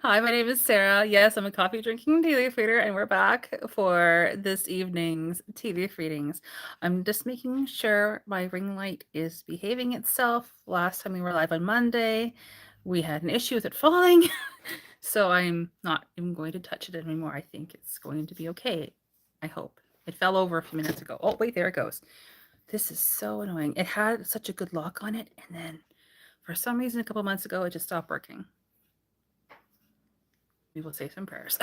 Hi, my name is Sarah. Yes, I'm a coffee drinking tea leaf reader, and we're back for this evening's tea leaf readings. I'm just making sure my ring light is behaving itself. Last time we were live on Monday, we had an issue with it falling, so I'm not even going to touch it anymore. I think it's going to be okay. I hope. It fell over a few minutes ago. Oh, wait, there it goes. This is so annoying. It had such a good lock on it, and then for some reason, a couple months ago, it just stopped working. We will say some prayers.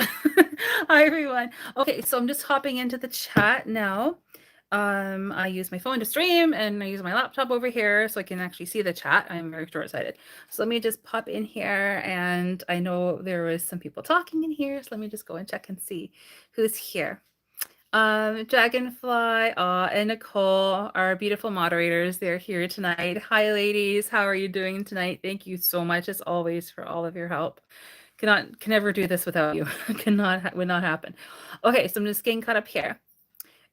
Hi, everyone. Okay, so I'm just hopping into the chat now. I use my phone to stream, and I use my laptop over here so I can actually see the chat. I'm very short-sighted. So let me just pop in here, and I know there was some people talking in here, so let me just go and check and see who's here. Dragonfly, and Nicole, our beautiful moderators, they're here tonight. Hi, ladies. How are you doing tonight? Thank you so much, as always, for all of your help. Can never do this without you. Would not happen. Okay, so I'm just getting caught up here.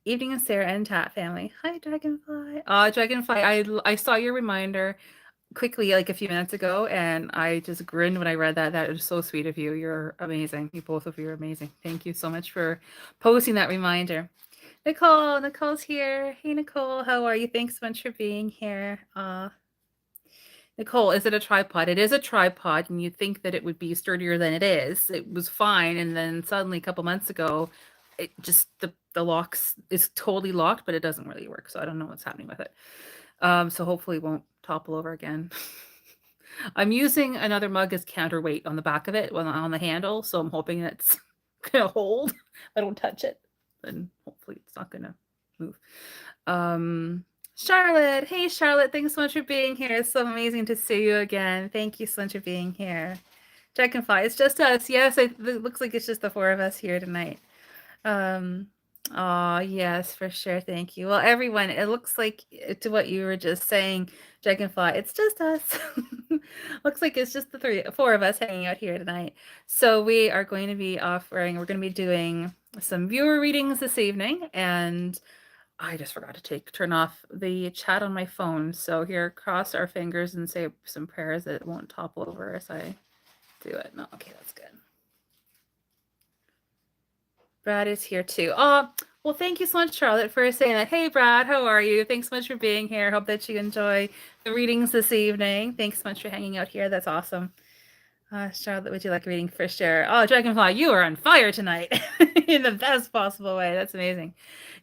Evening, Sarah and Tat family. Hi, Dragonfly. Dragonfly, I saw your reminder quickly like a few minutes ago, and I just grinned when I read that. That is so sweet of you. You're amazing. You both of you are amazing. Thank you so much for posting that reminder. Nicole's here. Hey, Nicole, how are you? Thanks so much for being here. Nicole, is it a tripod? It is a tripod, and you'd think that it would be sturdier than it is. It was fine, and then suddenly a couple months ago, it just the locks is totally locked, but it doesn't really work. So I don't know what's happening with it. So hopefully it won't topple over again. I'm using another mug as counterweight on the back of it, on the handle, so I'm hoping it's gonna hold. If I don't touch it, then hopefully it's not gonna move. Charlotte, hey Charlotte, thanks so much for being here. It's so amazing to see you again. Thank you so much for being here. Dragonfly, it's just us. Yes, it looks like it's just the four of us here tonight. Oh, yes, for sure. Thank you. Well, everyone, it looks like to what you were just saying, Dragonfly, it's just us. Looks like it's just the four of us hanging out here tonight. So we are going to be we're going to be doing some viewer readings this evening, and I just forgot to turn off the chat on my phone. So here, cross our fingers and say some prayers that it won't topple over as I do it. No, okay, that's good. Brad is here too. Oh, well, thank you so much, Charlotte, for saying that. Hey, Brad, how are you? Thanks so much for being here. Hope that you enjoy the readings this evening. Thanks so much for hanging out here. That's awesome. Charlotte, would you like a reading for sure? Oh, Dragonfly, you are on fire tonight in the best possible way. That's amazing.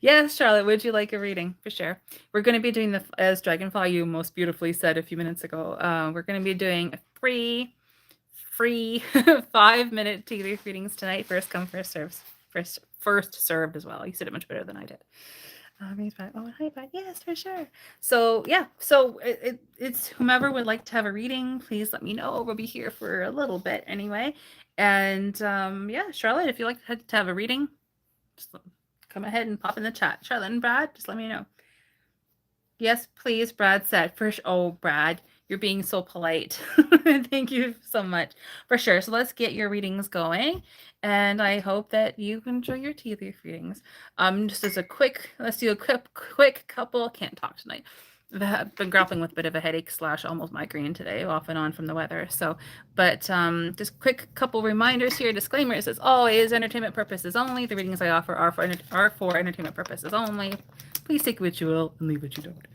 Yes, Charlotte, would you like a reading for sure? We're going to be doing as Dragonfly, you most beautifully said a few minutes ago, we're going to be doing free 5-minute tea leaf readings tonight. First come, first serves. First served as well. You said it much better than I did. Oh, hi, Brad. Yes, for sure. So yeah, so it's whomever would like to have a reading, please let me know. We'll be here for a little bit anyway. And yeah, Charlotte, if you'd like to have a reading, just come ahead and pop in the chat. Charlotte and Brad, just let me know. Yes, please, Brad said. Oh, Brad, you're being so polite. Thank you so much. For sure. So let's get your readings going. And I hope that you enjoy your tea leaf readings. Just as a let's do a quick couple. Can't talk tonight. I've been grappling with a bit of a headache / almost migraine today, off and on from the weather. So, but just quick couple reminders here. Disclaimers as always, entertainment purposes only. The readings I offer are for entertainment purposes only. Please take what you will and leave what you don't.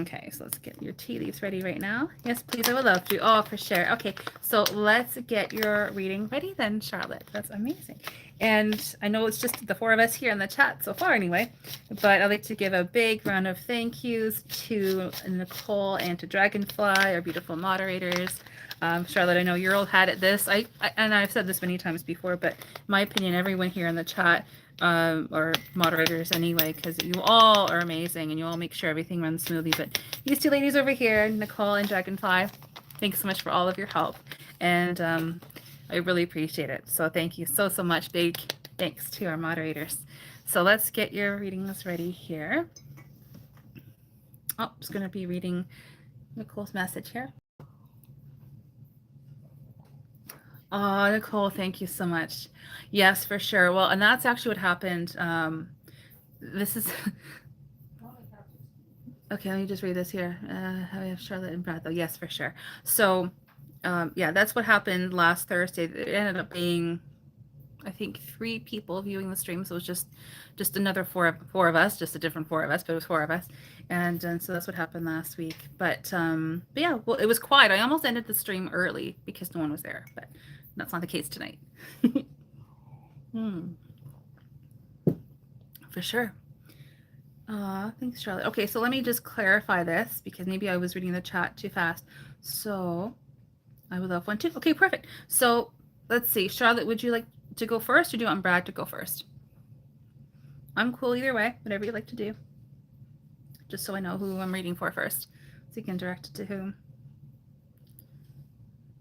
Okay, so let's get your tea leaves ready right now. Yes, please, I would love to. Oh, for sure. Okay, so let's get your reading ready then, Charlotte. That's amazing. And I know it's just the four of us here in the chat so far anyway, but I'd like to give a big round of thank yous to Nicole and to Dragonfly, our beautiful moderators. Charlotte, I know you're all had at this. And I've said this many times before, but in my opinion, everyone here in the chat or moderators anyway, because you all are amazing and you all make sure everything runs smoothly. But these two ladies over here, Nicole and Dragonfly, thanks so much for all of your help. And I really appreciate it. So thank you so much. Big thanks to our moderators. So let's get your readings ready here. Oh, I'm just going to be reading Nicole's message here. Oh, Nicole, thank you so much. Yes, for sure. Well, and that's actually what happened. This is okay. Let me just read this here. How we have Charlotte and Brad, though. Yes, for sure. So yeah, that's what happened last Thursday. It ended up being, I think, 3 people viewing the stream. So it was just another four of us, just a different 4 of us, but it was 4 of us. And so that's what happened last week. But yeah, well, it was quiet. I almost ended the stream early because no one was there, but that's not the case tonight. For sure. Thanks, Charlotte. Okay, so let me just clarify this because maybe I was reading the chat too fast. So I would love one too. Okay, perfect. So let's see. Charlotte, would you like to go first or do you want Brad to go first? I'm cool either way, whatever you like to do. Just so I know who I'm reading for first, so you can direct it to whom.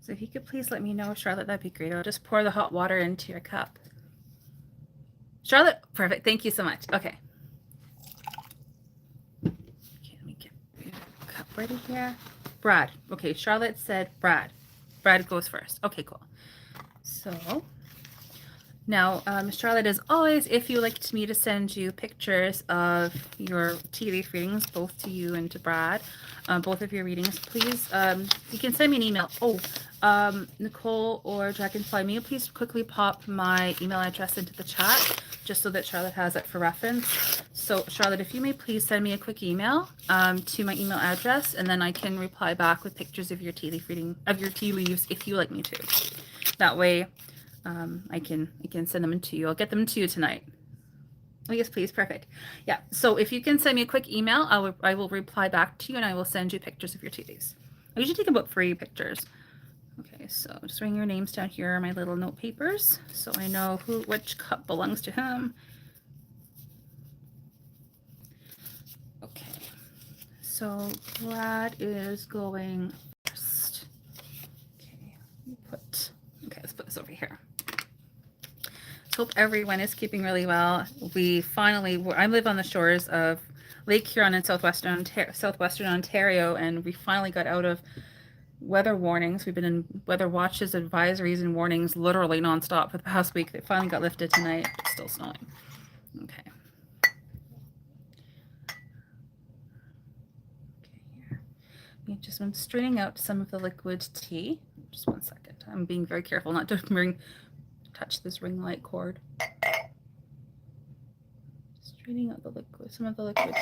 So if you could please let me know, Charlotte, that'd be great. I'll just pour the hot water into your cup. Charlotte, perfect. Thank you so much. Okay. Okay, let me get your cup ready here. Brad. Okay, Charlotte said Brad. Brad goes first. Okay, cool. So now, Charlotte, as always, if you like me to send you pictures of your tea leaf readings, both to you and to Brad, both of your readings, please, you can send me an email. Oh, Nicole or Dragonfly, may you please quickly pop my email address into the chat, just so that Charlotte has it for reference. So, Charlotte, if you may please send me a quick email to my email address, and then I can reply back with pictures of your tea leaf reading, of your tea leaves, if you like me to. That way, I can send them to you. I'll get them to you tonight. Oh, yes, please. Perfect. Yeah. So if you can send me a quick email, I will reply back to you and I will send you pictures of your tea leaves. I usually take about 3 pictures. Okay, so just writing your names down here on my little note papers so I know which cup belongs to whom. Okay. So Brad is going first. Okay. Let's put this over here. Hope everyone is keeping really well. I live on the shores of Lake Huron in southwestern Ontario, and we finally got out of weather warnings. We've been in weather watches, advisories, and warnings literally nonstop for the past week. They finally got lifted tonight, but still snowing. Okay. I'm straining out some of the liquid tea. Just 1 second. I'm being very careful not to touch this ring light cord. Straining out the liquid, some of the liquid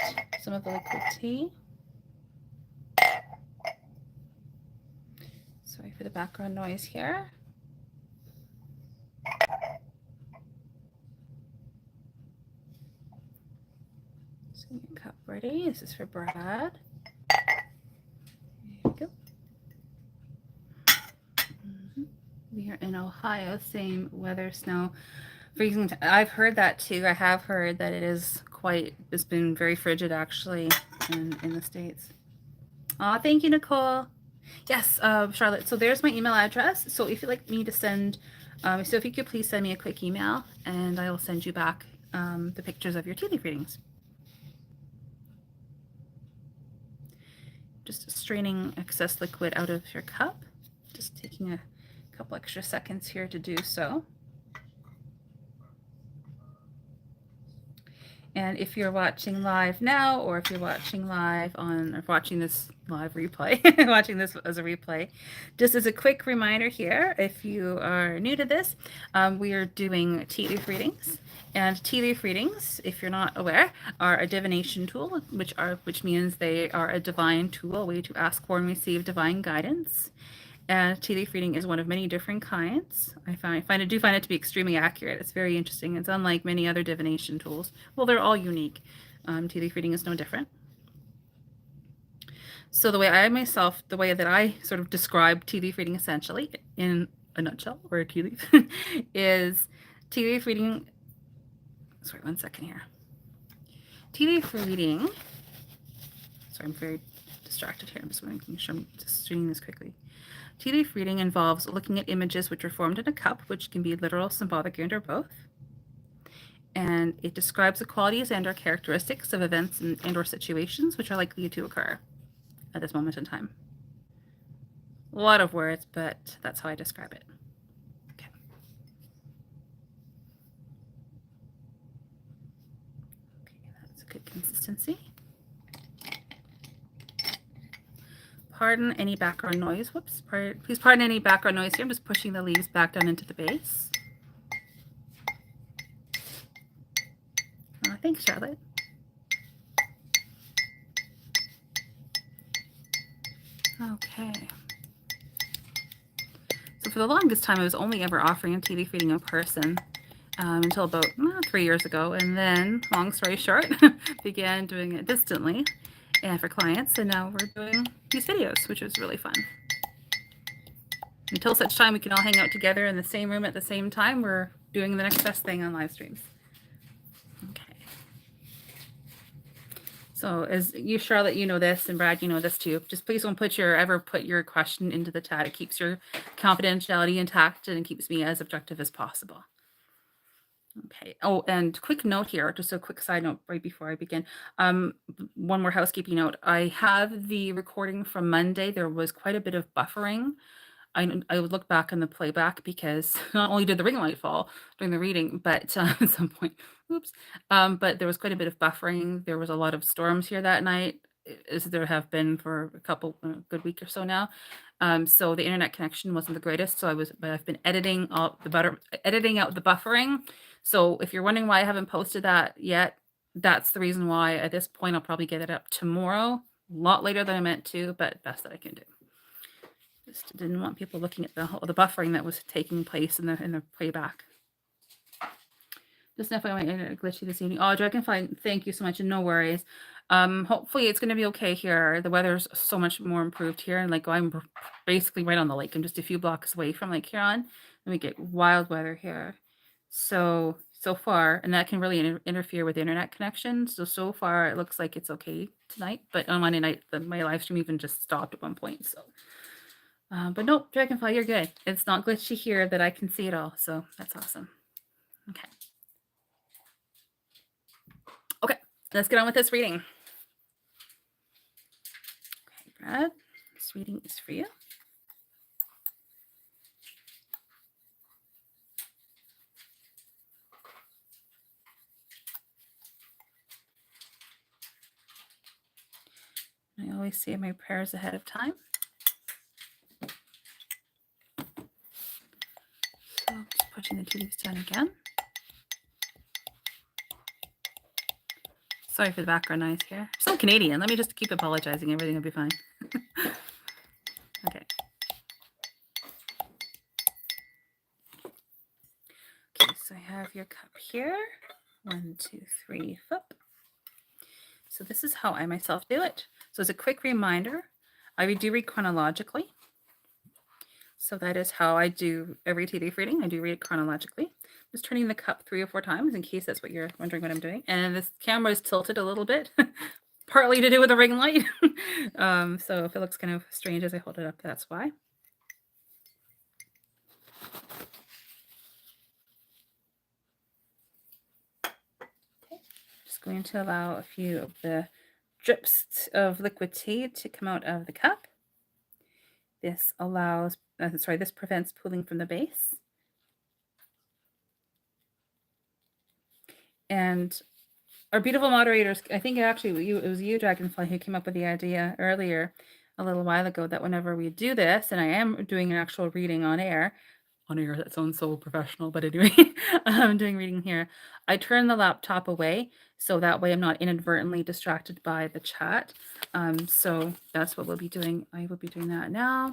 tea. Sorry for the background noise here. Just getting your cup ready. This is for Brad. There you go. We are in Ohio, same weather, snow, freezing. I've heard that too. I have heard that it's been very frigid actually in the States. Oh, thank you, Nicole. Yes, Charlotte. So there's my email address. So if you'd like me to send, so if you could please send me a quick email and I will send you back the pictures of your tea leaf readings. Just straining excess liquid out of your cup. Just taking a couple extra seconds here to do so. And if you're watching live now, or if you're watching watching this live replay, watching this as a replay, just as a quick reminder here, if you are new to this, we are doing tea leaf readings. And tea leaf readings, if you're not aware, are a divination tool, which means they are a divine tool, a way to ask for and receive divine guidance. And tea leaf reading is one of many different kinds. I do find it to be extremely accurate. It's very interesting. It's unlike many other divination tools. Well, they're all unique. Tea leaf reading is no different. So the way that I sort of describe tea leaf reading essentially in a nutshell, or a tea leaf, is tea leaf reading. Sorry, 1 second here. Tea leaf reading. Sorry, I'm very distracted here. I'm just making sure I'm just doing this quickly. Tea leaf reading involves looking at images which are formed in a cup, which can be literal, symbolic, and or both. And it describes the qualities and or characteristics of events and or situations which are likely to occur at this moment in time. A lot of words, but that's how I describe it. Okay. Okay, that's a good consistency. pardon any background noise. Whoops. Please pardon any background noise here. I'm just pushing the leaves back down into the base. Thanks, Charlotte. Okay. So for the longest time, I was only ever offering a tea leaf reading in person until about 3 years ago. And then, long story short, began doing it distantly and for clients. And now we're doing these videos, which is really fun. Until such time we can all hang out together in the same room at the same time, we're doing the next best thing on live streams. Okay. So as you, Charlotte, you know this, and Brad, you know this too. Just please don't ever put your question into the chat. It keeps your confidentiality intact and it keeps me as objective as possible. Okay. Oh, and quick note here, just a quick side note right before I begin. One more housekeeping note. I have the recording from Monday. There was quite a bit of buffering. I would look back on the playback because not only did the ring light fall during the reading, but at some point, oops, but there was quite a bit of buffering. There was a lot of storms here that night, as there have been for a couple good week or so now. So the internet connection wasn't the greatest. So I've been editing out the buffering. So if you're wondering why I haven't posted that yet, that's the reason why. At this point, I'll probably get it up tomorrow, a lot later than I meant to, but best that I can do. Just didn't want people looking at the buffering that was taking place in the playback. Just definitely my internet glitchy this evening. Oh, Dragonfly, thank you so much, and no worries. Hopefully it's going to be okay here. The weather's so much more improved here, and like I'm basically right on the lake. I'm just a few blocks away from Lake Huron, and we get wild weather here. So far, and that can really interfere with the internet connection. So far, it looks like it's okay tonight. But on Monday night, my live stream even just stopped at one point. So. But nope, Dragonfly, you're good. It's not glitchy here that I can see it all. So that's awesome. Okay. Okay, let's get on with this reading. Okay, Brad, this reading is for you. I always say my prayers ahead of time. So just putting the two leaves down again. Sorry for the background noise here. I'm so Canadian. Let me just keep apologizing. Everything will be fine. Okay. Okay, so I have your cup here. 1, 2, 3, flip. So this is how I myself do it. So as a quick reminder, I do read chronologically. So that is how I do every tea leaf reading. I do read it chronologically. Just turning the cup 3 or 4 times in case that's what you're wondering what I'm doing. And this camera is tilted a little bit, partly to do with the ring light. So if it looks kind of strange as I hold it up, that's why. Okay. Just going to allow a few of the drips of liquid tea to come out of the cup. This allows, this prevents pooling from the base. And our beautiful moderators, I think actually it was you, Dragonfly, who came up with the idea earlier a little while ago that whenever we do this, and I am doing an actual reading on air, that sounds so professional, but anyway, I'm doing reading here. I turn the laptop away so that way I'm not inadvertently distracted by the chat. So that's what we'll be doing. I will be doing that now.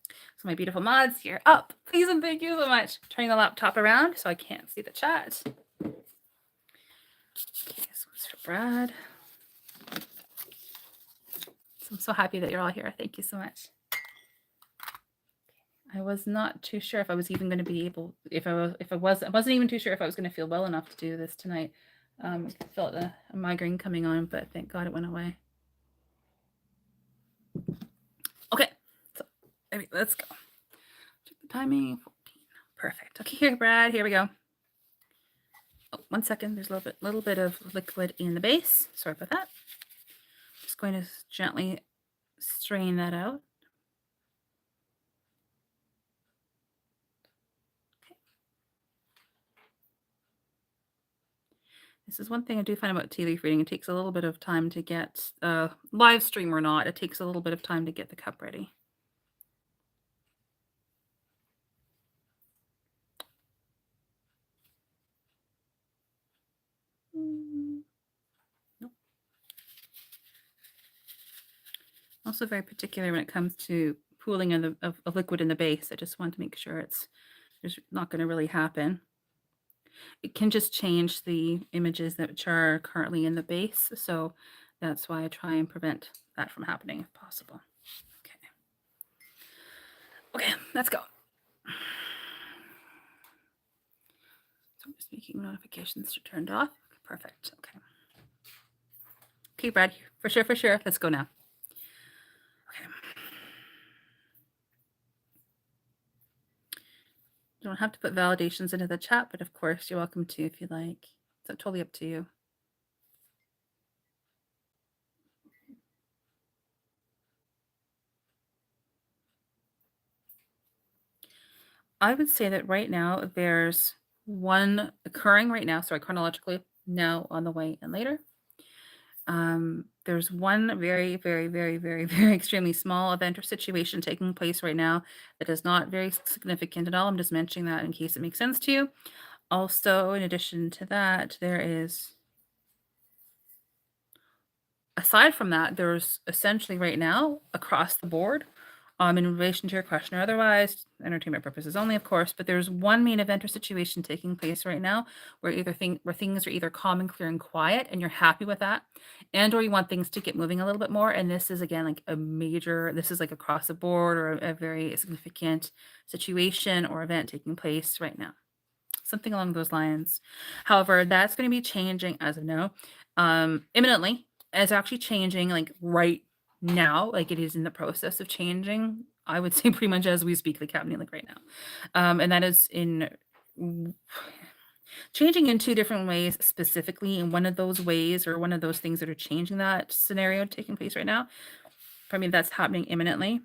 So my beautiful mods, you're up. Please and thank you so much. Turning the laptop around so I can't see the chat. Okay, this one's for Brad. So I'm so happy that you're all here. Thank you so much. I was not too sure if I was even going to be able, I wasn't even too sure if I was going to feel well enough to do this tonight. I felt a migraine coming on, but thank God it went away. Okay, so let's go. Check the timing. 14. Perfect. Okay, here, Brad. Here we go. Oh, 1 second. There's a little bit of liquid in the base. Sorry about that. Just going to gently strain that out. This is one thing I do find about tea leaf reading. It takes a little bit of time to get, live stream or not, it takes a little bit of time to get the cup ready. Nope. Also very particular when it comes to pooling of liquid in the base. I just want to make sure it's just not going to really happen. It can just change the images that are currently in the base, so that's why I try and prevent that from happening if possible. Okay. Okay, let's go. So I'm just making notifications are turned off. Perfect. Okay. Okay, Brad, for sure, for sure. Let's go now. Okay. You don't have to put validations into the chat, but of course you're welcome to if you like. It's totally up to you. I would say that right now there's one occurring right now, sorry, chronologically, now, on the way, and later. There's one very, very, very, very, very extremely small event or situation taking place right now that is not very significant at all. I'm just mentioning that in case it makes sense to you. Also, in addition to that, there is, aside from that, there's essentially right now across the board, in relation to your question or otherwise, entertainment purposes only, of course, but there's one main event or situation taking place right now where where things are either calm and clear and quiet and you're happy with that, and or you want things to get moving a little bit more. And this is again like this is like across the board or a very significant situation or event taking place right now. Something along those lines. However, that's going to be changing as of now, imminently. It's actually changing like right now, like it is in the process of changing. I would say pretty much as we speak, like happening like right now, and that is in changing in two different ways specifically. In one of those ways, or one of those things that are changing that scenario taking place right now. I mean, that's happening imminently.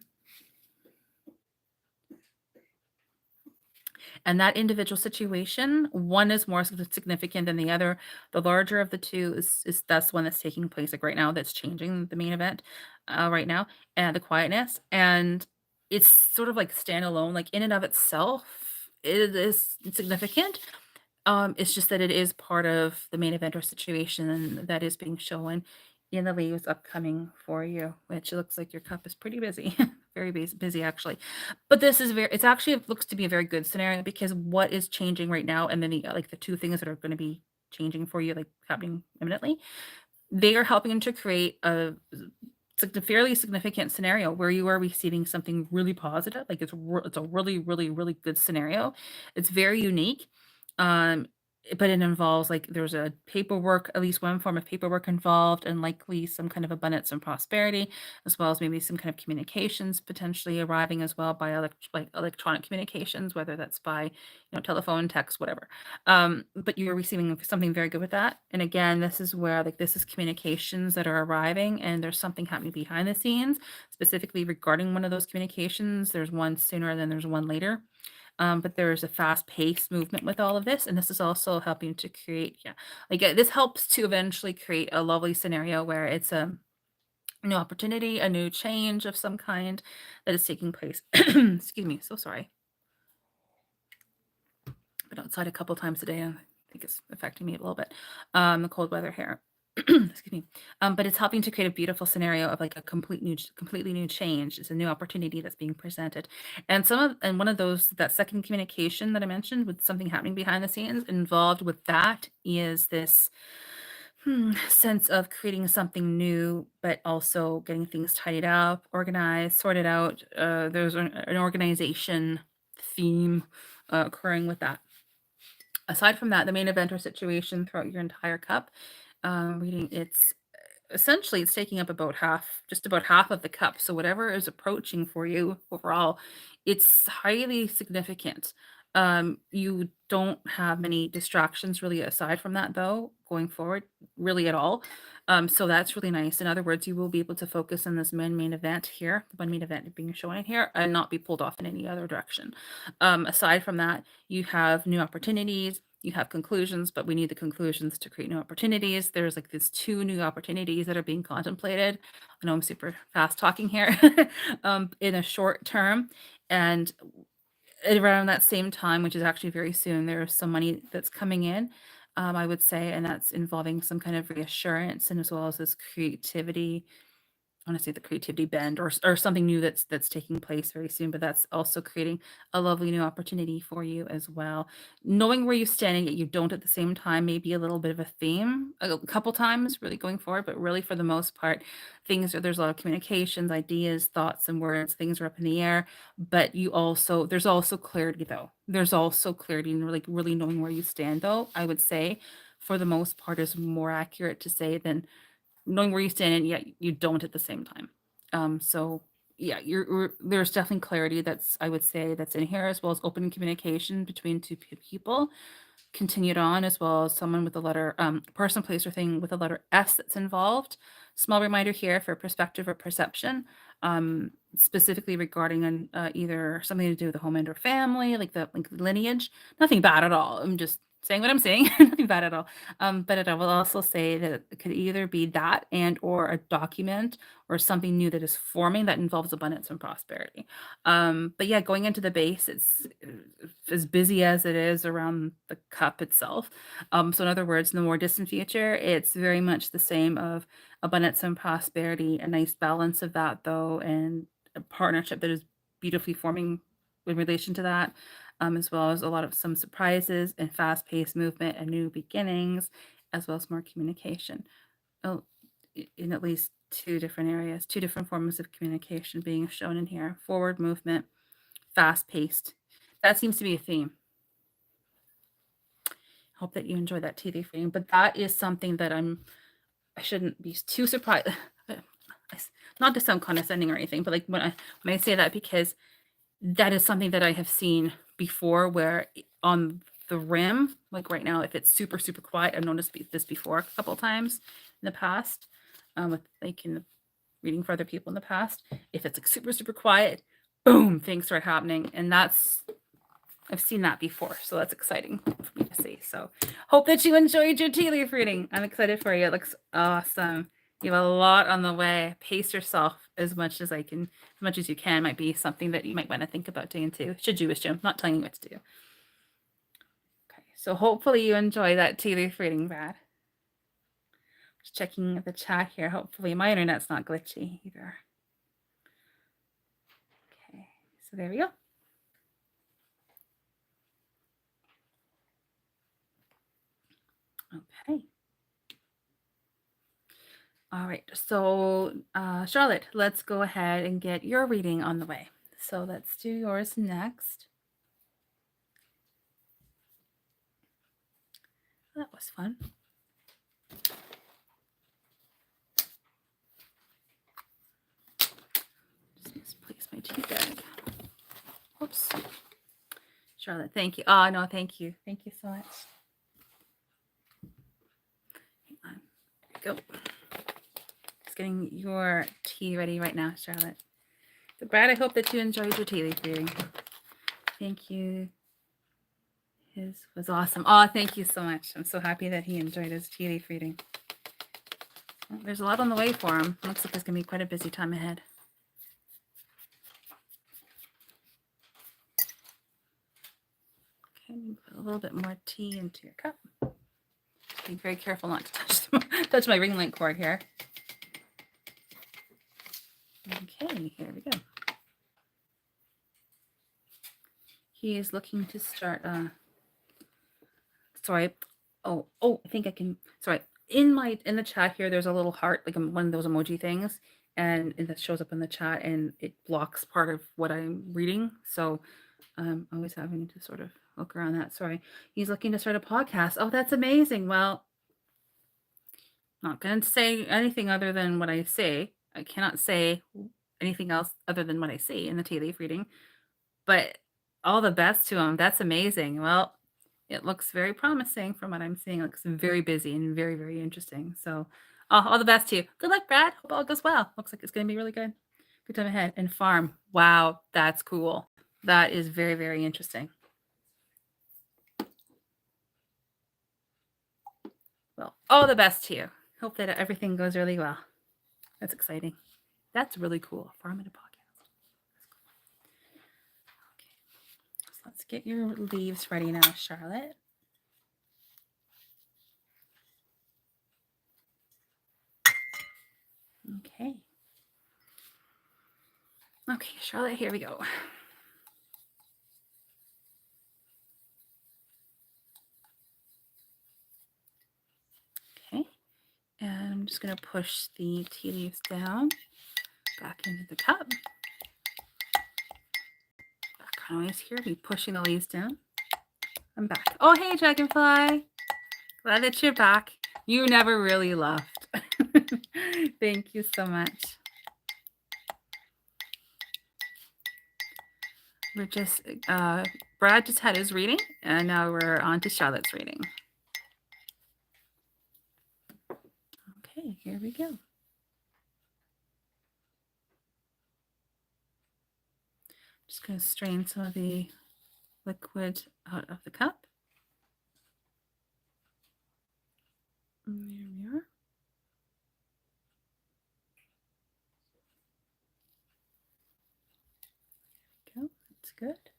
And that individual situation, one is more significant than the other. The larger of the two is that's the one that's taking place like right now, that's changing the main event right now, and the quietness. And it's sort of like standalone, like in and of itself, it is significant. It's just that it is part of the main event or situation that is being shown in the leaves upcoming for you, which looks like your cup is pretty busy, very busy actually. But this is it's actually, it looks to be a very good scenario because what is changing right now, and then the two things that are going to be changing for you, like happening imminently, they are helping to create a fairly significant scenario where you are receiving something really positive. Like it's a really, really, really good scenario. It's very unique. Um, but it involves like there's a paperwork, at least one form of paperwork involved, and likely some kind of abundance and prosperity, as well as maybe some kind of communications potentially arriving as well by like electronic communications, whether that's by telephone, text, whatever. But you're receiving something very good with that. And again, this is where like this is communications that are arriving, and there's something happening behind the scenes, specifically regarding one of those communications. There's one sooner than there's one later. But there's a fast-paced movement with all of this, and this is also helping to create, this helps to eventually create a lovely scenario where it's a new opportunity, a new change of some kind that is taking place. Excuse me, so sorry. Been outside a couple times a day. I think it's affecting me a little bit. The cold weather here. Excuse me. But it's helping to create a beautiful scenario of like a completely new change. It's a new opportunity that's being presented. And one of those, that second communication that I mentioned with something happening behind the scenes, involved with that is this sense of creating something new, but also getting things tidied up, organized, sorted out. There's an organization theme occurring with that. Aside from that, the main event or situation throughout your entire cup, reading, it's essentially it's taking up just about half of the cup. So whatever is approaching for you overall, it's highly significant. You don't have many distractions really aside from that though, going forward, really at all. So that's really nice. In other words, you will be able to focus on this main event here, the one main event being shown in here, and not be pulled off in any other direction. Aside from that, you have new opportunities, You have conclusions, but we need the conclusions to create new opportunities. There's like these 2 new opportunities that are being contemplated. I know I'm super fast talking here, in a short term, and around that same time, which is actually very soon, there's some money that's coming in, I would say, and that's involving some kind of reassurance and as well as this creativity. I want to say the creativity bend or something new that's taking place very soon, but that's also creating a lovely new opportunity for you as well. Knowing where you stand and yet you don't at the same time may be a little bit of a theme a couple times really going forward, but really for the most part, there's a lot of communications, ideas, thoughts, and words. Things are up in the air, but there's also clarity though. There's also clarity and really knowing where you stand though. I would say for the most part is more accurate to say than knowing where you stand and yet you don't at the same time. So yeah, there's definitely clarity that's I would say that's in here as well as open communication between two people continued on, as well as someone with the letter person, place, or thing with the letter S that's involved. Small reminder here for perspective or perception, specifically regarding either something to do with the home and or family, like the lineage. Nothing bad at all. I'm just saying what I'm saying. Nothing bad at all. But I will also say that it could either be that and or a document or something new that is forming that involves abundance and prosperity. But yeah, going into the base, it's as busy as it is around the cup itself. So in other words, in the more distant future, it's very much the same of abundance and prosperity, a nice balance of that though, and a partnership that is beautifully forming in relation to that, as well as a lot of some surprises and fast-paced movement and new beginnings, as well as more communication. Oh, in at least 2 different areas, 2 different forms of communication being shown in here. Forward movement, fast-paced. That seems to be a theme. Hope that you enjoy that tea leaf reading, but that is something that I shouldn't be too surprised. Not to sound condescending or anything, but like when I say that, because that is something that I have seen before where on the rim, like right now, if it's super, super quiet, I've noticed this before a couple of times in the past, with like in the reading for other people in the past. If it's like super, super quiet, boom, things start happening. And I've seen that before. So that's exciting for me to see. So hope that you enjoyed your tea leaf reading. I'm excited for you. It looks awesome. You have a lot on the way. Pace yourself as much as you can. Might be something that you might want to think about doing too. Should you wish to. I'm not telling you what to do. Okay, so hopefully you enjoy that tea leaf reading, Brad. Just checking the chat here. Hopefully my internet's not glitchy either. Okay, so there we go. Okay. All right, so Charlotte, let's go ahead and get your reading on the way. So let's do yours next. That was fun. Just misplaced my tea bag. Whoops. Charlotte, thank you. Oh, no, thank you. Thank you so much. Hang on. There we go. Just getting your tea ready right now, Charlotte. So, Brad, I hope that you enjoyed your tea leaf reading. Thank you. His was awesome. Oh, thank you so much. I'm so happy that he enjoyed his tea leaf reading. Well, there's a lot on the way for him. Looks like it's going to be quite a busy time ahead. Okay, put a little bit more tea into your cup. Just be very careful not to touch my ring light cord here. Okay, here we go. He is looking to start. Sorry. Oh, I think I can. Sorry. In the chat here, there's a little heart, like one of those emoji things, and that shows up in the chat, and it blocks part of what I'm reading. So I'm always having to sort of look around that. Sorry. He's looking to start a podcast. Oh, that's amazing. Well, not going to say anything other than what I say. I cannot say anything else other than what I say in the tea leaf reading. But all the best to him. That's amazing. Well, it looks very promising from what I'm seeing. It looks very busy and very, very interesting. So all the best to you. Good luck, Brad. Hope all goes well. Looks like it's going to be really good. Good time ahead. And farm. Wow, that's cool. That is very, very interesting. Well, all the best to you. Hope that everything goes really well. That's exciting. That's really cool. Farm in a podcast. Okay. So let's get your leaves ready now, Charlotte. Okay. Okay, Charlotte, here we go. Okay. And I'm just going to push the tea leaves down back into the cup. Background noise here. Be pushing the leaves down. I'm back. Oh, hey, Dragonfly. Glad that you're back. You never really left. Thank you so much. We're just, Brad just had his reading, and now we're on to Charlotte's reading. Okay, here we go. Just going to strain some of the liquid out of the cup. And there we are. There we go. That's good.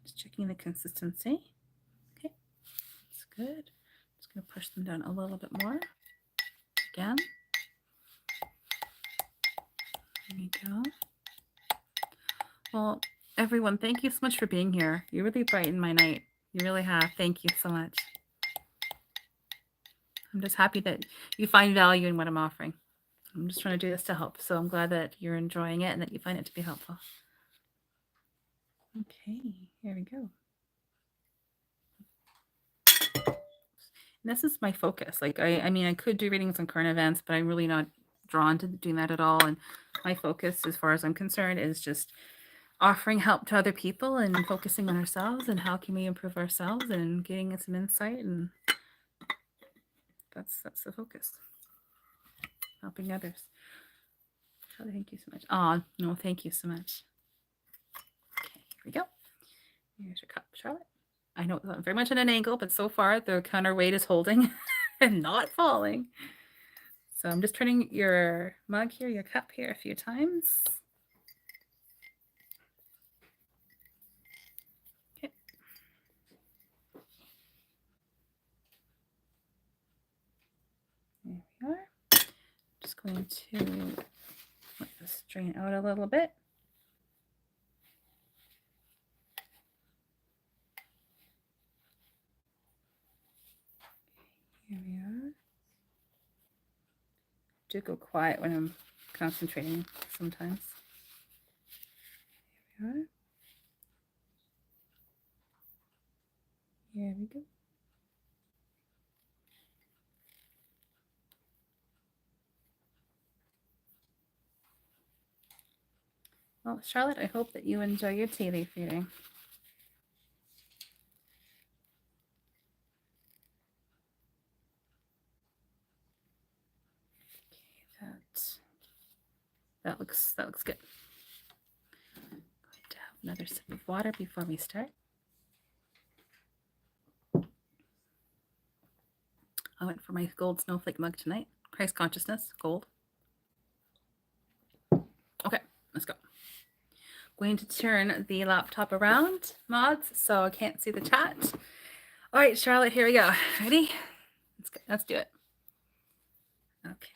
Just checking the consistency. Okay, that's good. Just going to push them down a little bit more. Again. There you go. Well, everyone, thank you so much for being here. You really brightened my night. You really have. Thank you so much. I'm just happy that you find value in what I'm offering. I'm just trying to do this to help. So I'm glad that you're enjoying it and that you find it to be helpful. Okay, here we go. And this is my focus. Like, I mean, I could do readings on current events, but I'm really not drawn to doing that at all. And my focus, as far as I'm concerned, is just offering help to other people and focusing on ourselves and how can we improve ourselves and getting some insight. And that's the focus. Helping others. Charlotte, thank you so much. Oh, no, thank you so much. Okay, here we go. Here's your cup, Charlotte. I know it's not very much at an angle, but so far the counterweight is holding and not falling. So I'm just turning your mug here, your cup here a few times. Okay. There we are. Just going to let this drain out a little bit. Here we are. Do go quiet when I'm concentrating sometimes. Here we are. Here we go. Well, Charlotte, I hope that you enjoy your tea leaf reading. Okay, that looks good. I'm going to have another sip of water before we start. I went for my gold snowflake mug tonight. Christ consciousness, gold. Okay, let's go. Going to turn the laptop around, mods, so I can't see the chat. All right, Charlotte, here we go. Ready? Let's do it. Okay.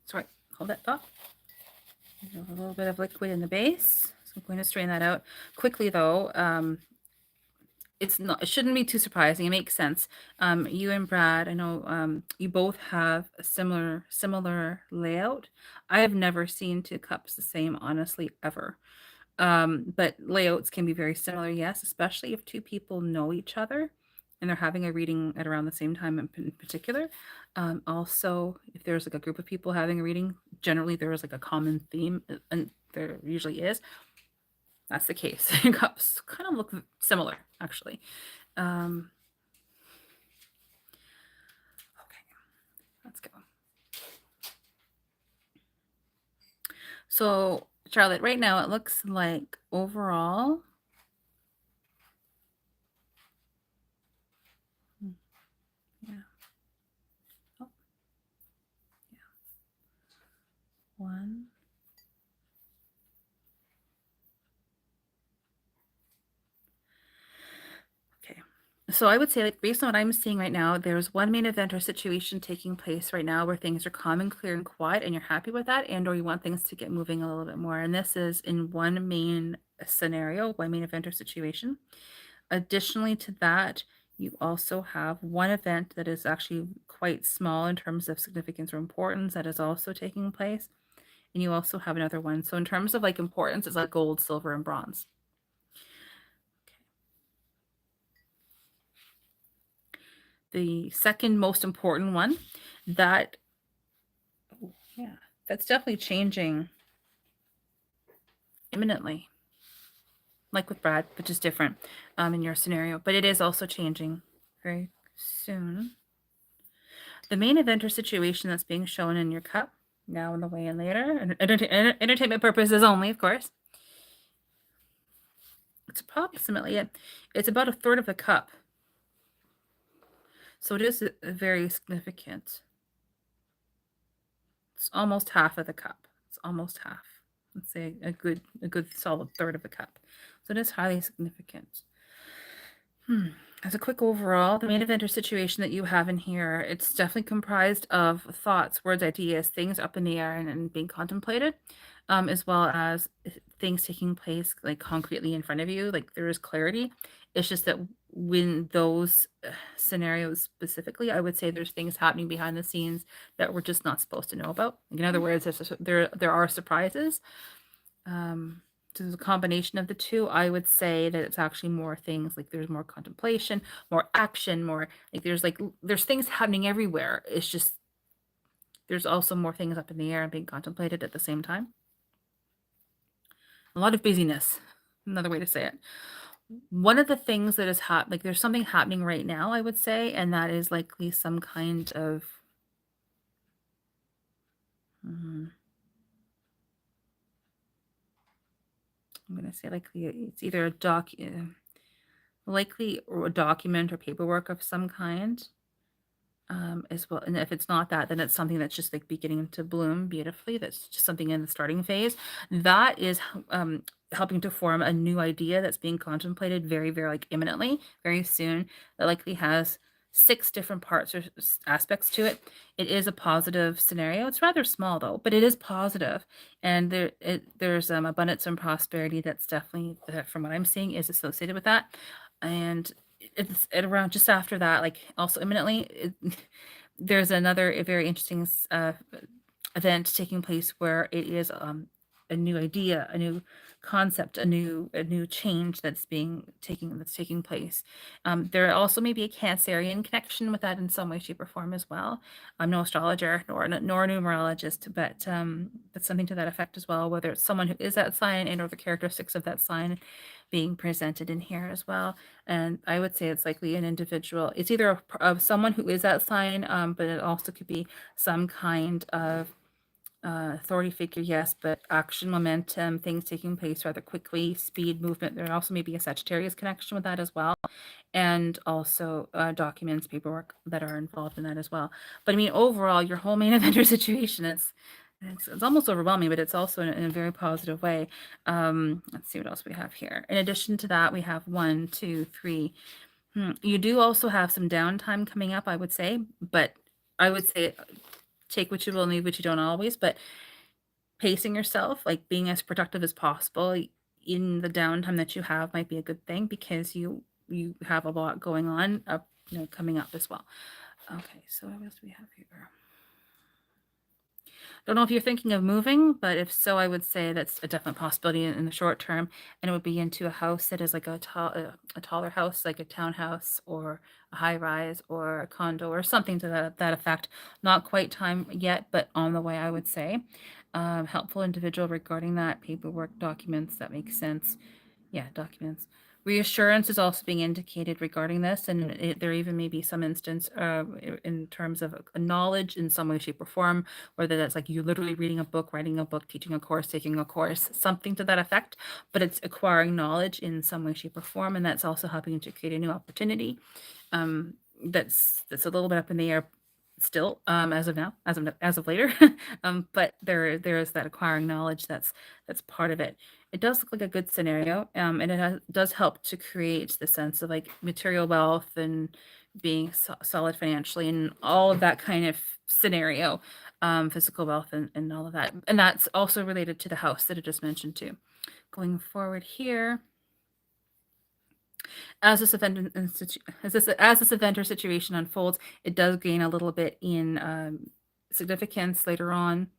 Sorry, hold that thought. A little bit of liquid in the base. So I'm going to strain that out. Quickly though, it shouldn't be too surprising. It makes sense. You and Brad, I know you both have a similar layout. I have never seen two cups the same, honestly, ever. But layouts can be very similar, yes, especially if two people know each other and they're having a reading at around the same time in particular. Also, if there's like a group of people having a reading, generally there is like a common theme, and there usually is. That's the case. Cups kind of look similar, actually. Okay, let's go. So, Charlotte, right now it looks like overall, yeah, oh, yeah, one. Okay. So I would say, like, based on what I'm seeing right now, there's one main event or situation taking place right now where things are calm and clear and quiet, and you're happy with that, and or you want things to get moving a little bit more. And this is in one main scenario, one main event or situation. Additionally to that, you also have one event that is actually quite small in terms of significance or importance that is also taking place. And you also have another one. So in terms of like importance, it's like gold, silver, and bronze. The second most important one, that, oh, yeah, that's definitely changing imminently, like with Brad, which is different in your scenario, but it is also changing very soon. The main event or situation that's being shown in your cup, now in the way and later, and entertainment purposes only, of course. It's approximately it. It's about a third of the cup. So it is very significant. It's almost half of the cup. It's almost half. Let's say a good solid third of the cup. So it is highly significant. As a quick overall, the main event or situation that you have in here, it's definitely comprised of thoughts, words, ideas, things up in the air and being contemplated, as well as things taking place like concretely in front of you. Like there is clarity. It's just that when those scenarios specifically, I would say there's things happening behind the scenes that we're just not supposed to know about. Like, in other words, there are surprises. So there's a combination of the two. I would say that it's actually more things like there's more contemplation, more action, more like there's things happening everywhere. It's just there's also more things up in the air and being contemplated at the same time. A lot of busyness, another way to say it. One of the things that is like there's something happening right now, I would say, and that is likely some kind of I'm going to say likely it's either likely or a document or paperwork of some kind. As well. And if it's not that, then it's something that's just like beginning to bloom beautifully. That's just something in the starting phase. That is helping to form a new idea that's being contemplated very, very like imminently, very soon. That likely has 6 different parts or aspects to it. It is a positive scenario. It's rather small though, but it is positive. And there's abundance and prosperity that's definitely, from what I'm seeing, is associated with that. And it's at around just after that, like also imminently, there's another very interesting event taking place where it is a new idea, a new concept, a new change that's taking place. There also may be a Cancerian connection with that in some way, shape, or form as well. I'm no astrologer nor a numerologist, but something to that effect as well. Whether it's someone who is that sign and or the characteristics of that sign being presented in here as well. And I would say it's likely an individual. It's either of someone who is that sign, but it also could be some kind of authority figure, yes, but action, momentum, things taking place rather quickly, speed, movement. There also may be a Sagittarius connection with that as well, and also documents, paperwork that are involved in that as well. But I mean, overall, your whole main event or situation, it's almost overwhelming, but it's also in a very positive way. Let's see what else we have here. In addition to that, we have 1, 2, 3. You do also have some downtime coming up, I would say, but I would say take what you will, leave what you don't always, but pacing yourself, like being as productive as possible in the downtime that you have might be a good thing because you have a lot going on coming up as well. Okay, so what else do we have here? Don't know if you're thinking of moving, but if so, I would say that's a definite possibility in the short term, and it would be into a house that is like a taller house, like a townhouse or a high rise or a condo or something to that effect. Not quite time yet, but on the way, I would say. Helpful individual regarding that paperwork, documents, that makes sense. Yeah, documents. Reassurance is also being indicated regarding this, and there even may be some instance in terms of a knowledge in some way, shape, or form, whether that's like you literally reading a book, writing a book, teaching a course, taking a course, something to that effect, but it's acquiring knowledge in some way, shape, or form, and that's also helping to create a new opportunity. That's a little bit up in the air still, as of now, as of later. But there is that acquiring knowledge that's part of it. It does look like a good scenario, and does help to create the sense of like material wealth and being solid financially and all of that kind of scenario, physical wealth and all of that. And that's also related to the house that I just mentioned too. Going forward here, as this event or situation unfolds, it does gain a little bit in significance later on.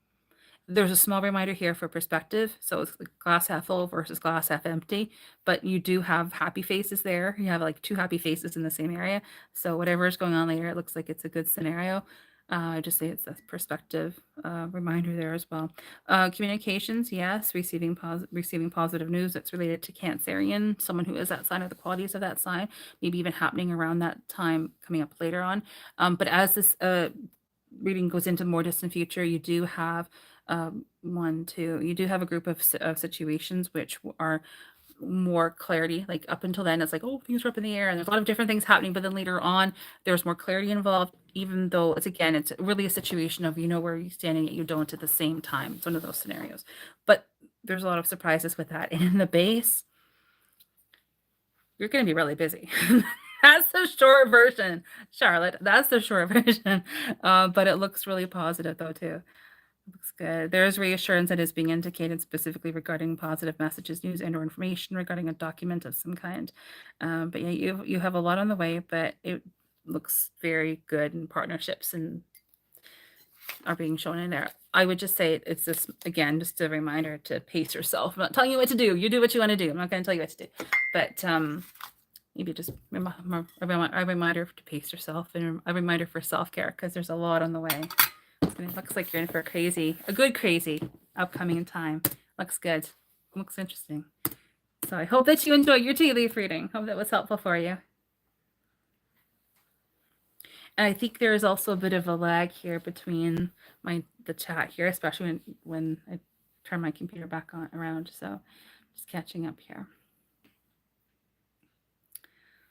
There's a small reminder here for perspective. So it's like glass half full versus glass half empty, but you do have happy faces there. You have like two happy faces in the same area. So whatever is going on later, it looks like it's a good scenario. I just say it's a perspective reminder there as well. Communications, yes, receiving positive news that's related to Cancerian, someone who is that sign or the qualities of that sign, maybe even happening around that time coming up later on. But as this reading goes into more distant future, you do have you do have a group of situations which are more clarity. Like up until then, it's like, oh, things are up in the air and there's a lot of different things happening. But then later on, there's more clarity involved, even though it's really a situation of you know where you're standing, yet you don't at the same time. It's one of those scenarios. But there's a lot of surprises with that. And in the base, you're going to be really busy. That's the short version, Charlotte. That's the short version. But it looks really positive, though, too. Looks good. There is reassurance that is being indicated specifically regarding positive messages, news, and/or information regarding a document of some kind. But yeah, you have a lot on the way, but it looks very good, and partnerships and are being shown in there. I would just say it's just again just a reminder to pace yourself. I'm not telling you what to do. You do what you want to do. I'm not going to tell you what to do, but maybe just a reminder to pace yourself and a reminder for self-care because there's a lot on the way. And it looks like you're in for a good crazy upcoming time. Looks good. Looks interesting. So I hope that you enjoyed your tea leaf reading. Hope that was helpful for you. And I think there is also a bit of a lag here between the chat here, especially when I turn my computer back around. So just catching up here.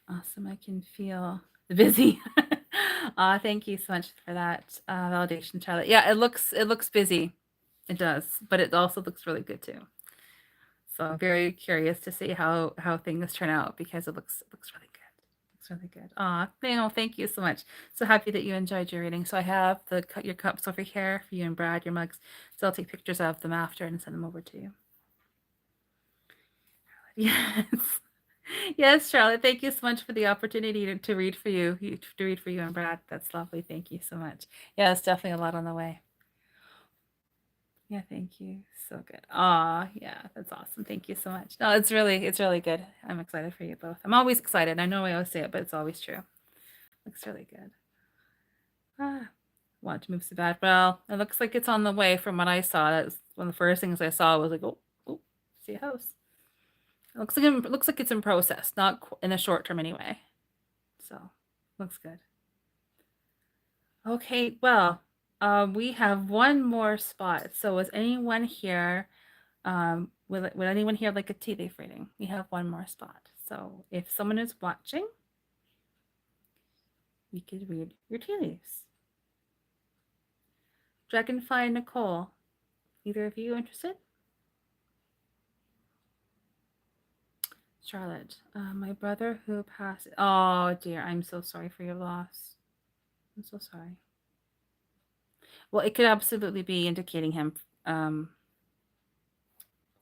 Awesome. I can feel the busy. Thank you so much for that validation, Charlotte. Yeah, it looks busy. It does, but it also looks really good too. So I'm very curious to see how things turn out because it looks really good. Looks really good. Thank you so much. So happy that you enjoyed your reading. So I have your cups over here for you and Brad, your mugs. So I'll take pictures of them after and send them over to you. Yes. Yes, Charlotte, thank you so much for the opportunity to read for you, and Brad. That's lovely. Thank you so much. Yeah, it's definitely a lot on the way. Yeah, thank you. So good. Yeah, that's awesome. Thank you so much. No, it's really good. I'm excited for you both. I'm always excited. I know I always say it, but it's always true. Looks really good. Want to move so bad. Well, it looks like it's on the way from what I saw. That's one of the first things I saw was like, oh, see a house. It looks like it's in process, not in the short term anyway. So, looks good. Okay, well, we have one more spot. So, is anyone here? Would anyone here like a tea leaf reading? We have one more spot. So, if someone is watching, we could read your tea leaves. Dragonfly Nicole, either of you interested? Charlotte, my brother who passed. Oh dear, I'm so sorry for your loss. I'm so sorry. Well, it could absolutely be indicating him, for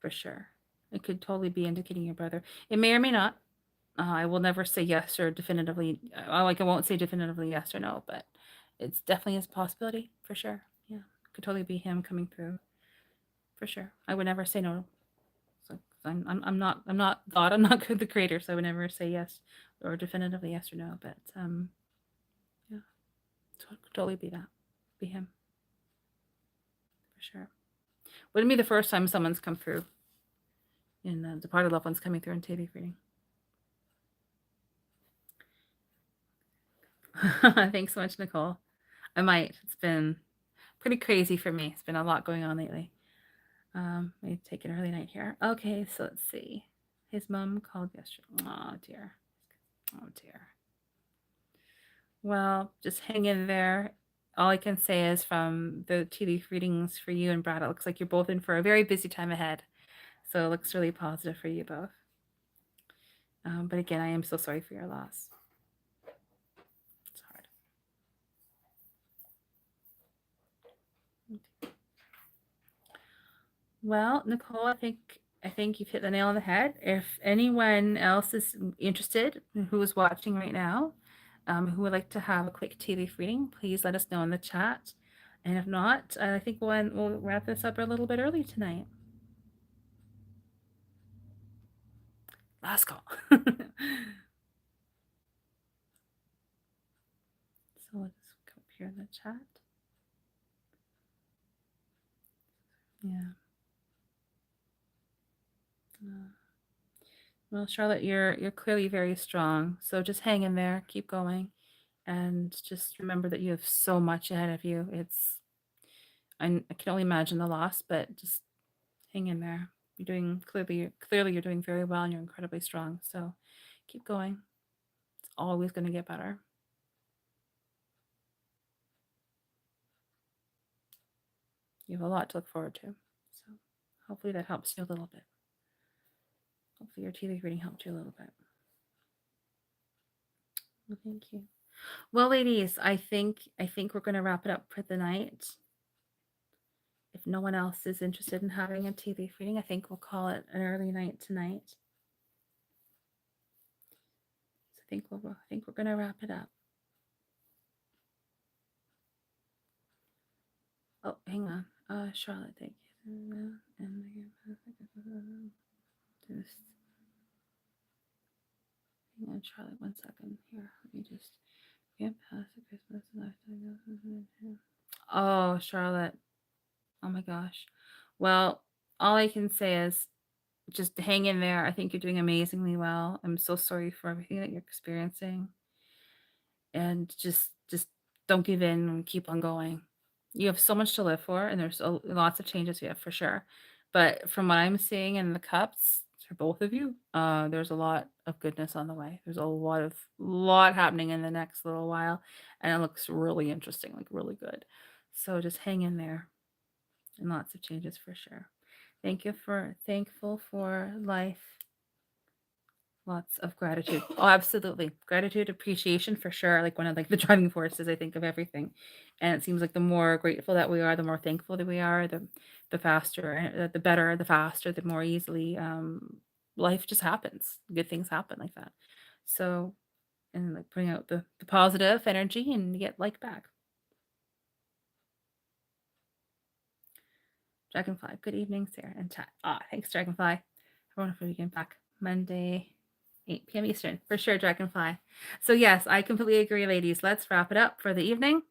sure. It could totally be indicating your brother. It may or may not. I will never say yes or definitively. I won't say definitively yes or no, but it's definitely a possibility for sure. Yeah, could totally be him coming through, for sure. I would never say no. So I'm not God. I'm not the creator, so I would never say yes or definitively yes or no. But yeah, it could totally be that, be him, for sure. Wouldn't be the first time someone's come through in the departed loved ones coming through in tea leaf reading. Thanks so much, Nicole. I might. It's been pretty crazy for me. It's been a lot going on lately. Let me take an early night here. Okay, so let's see. His mom called yesterday. Oh dear. Oh dear. Well, just hang in there. All I can say is from the tea leaf readings for you and Brad, it looks like you're both in for a very busy time ahead. So it looks really positive for you both. But again, I am so sorry for your loss. It's hard. Well, Nicole, I think you've hit the nail on the head. If anyone else is interested who is watching right now, who would like to have a quick tea leaf reading, please let us know in the chat. And if not, I think we'll wrap this up a little bit early tonight. Last call. So let's come up here in the chat. Yeah. Well, Charlotte, you're clearly very strong. So just hang in there, keep going, and just remember that you have so much ahead of you. I can only imagine the loss, but just hang in there. You're doing clearly you're doing very well and you're incredibly strong. So keep going. It's always going to get better. You have a lot to look forward to. So hopefully that helps you a little bit. Hopefully your tea leaf reading helped you a little bit. Well, thank you. Well, ladies, I think we're going to wrap it up for the night. If no one else is interested in having a tea leaf reading, I think we'll call it an early night tonight. So I think we're going to wrap it up. Oh, hang on. Charlotte, thank you. Hang on, Charlotte, 1 second. Here, let me just get past the Christmas and oh, Charlotte. Oh my gosh. Well, all I can say is just hang in there. I think you're doing amazingly well. I'm so sorry for everything that you're experiencing. And just don't give in and keep on going. You have so much to live for, and there's lots of changes you have for sure. But from what I'm seeing in the cups for both of you, there's a lot of goodness on the way. There's a lot happening in the next little while, and it looks really interesting, like really good. So just hang in there, and lots of changes for sure. Thankful for life. Lots of gratitude. Oh, absolutely. Gratitude, appreciation for sure. Like one of the driving forces, I think, of everything. And it seems like the more grateful that we are, the more thankful that we are, the faster, the better, the faster, the more easily life just happens. Good things happen like that. So, and like bring out the positive energy and get like back. Dragonfly, good evening, Sarah and chat. Thanks, Dragonfly. Have a wonderful weekend. Back Monday, 8 p.m. Eastern. For sure, Dragonfly. So yes, I completely agree, ladies. Let's wrap it up for the evening.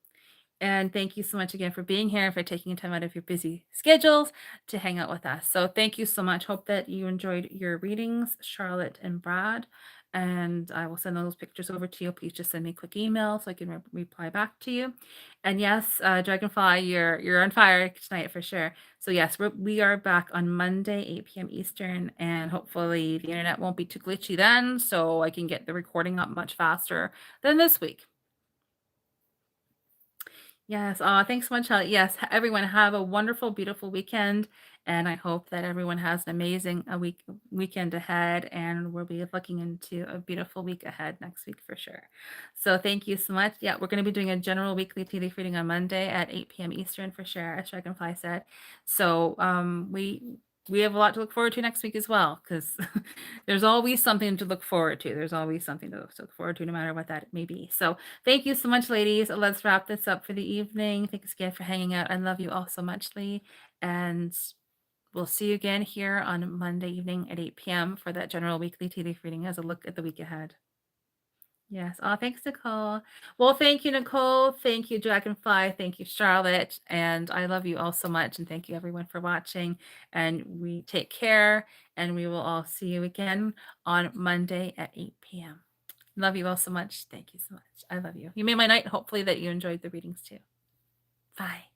And thank you so much again for being here, for taking time out of your busy schedules to hang out with us. So thank you so much. Hope that you enjoyed your readings, Charlotte and Brad. And I will send those pictures over to you. Please just send me a quick email so I can reply back to you. And yes, Dragonfly, you're on fire tonight for sure. So yes, we are back on Monday, 8 p.m. Eastern, and hopefully the internet won't be too glitchy then, so I can get the recording up much faster than this week. Yes. Thanks so much, Holly. Yes, everyone have a wonderful, beautiful weekend, and I hope that everyone has an amazing weekend ahead, and we'll be looking into a beautiful week ahead next week for sure. So thank you so much. Yeah, we're going to be doing a general weekly tea leaf reading on Monday at 8 p.m. Eastern for sure, as Dragonfly said. So we have a lot to look forward to next week as well, because there's always something to look forward to. There's always something to look forward to, no matter what that may be. So thank you so much, ladies. Let's wrap this up for the evening. Thanks again for hanging out. I love you all so much, Lee. And we'll see you again here on Monday evening at 8 p.m. for that general weekly tea leaf reading as a look at the week ahead. Yes. Thanks, Nicole. Well, thank you, Nicole. Thank you, Dragonfly. Thank you, Charlotte. And I love you all so much. And thank you, everyone, for watching. And we take care. And we will all see you again on Monday at 8 p.m. Love you all so much. Thank you so much. I love you. You made my night. Hopefully that you enjoyed the readings too. Bye.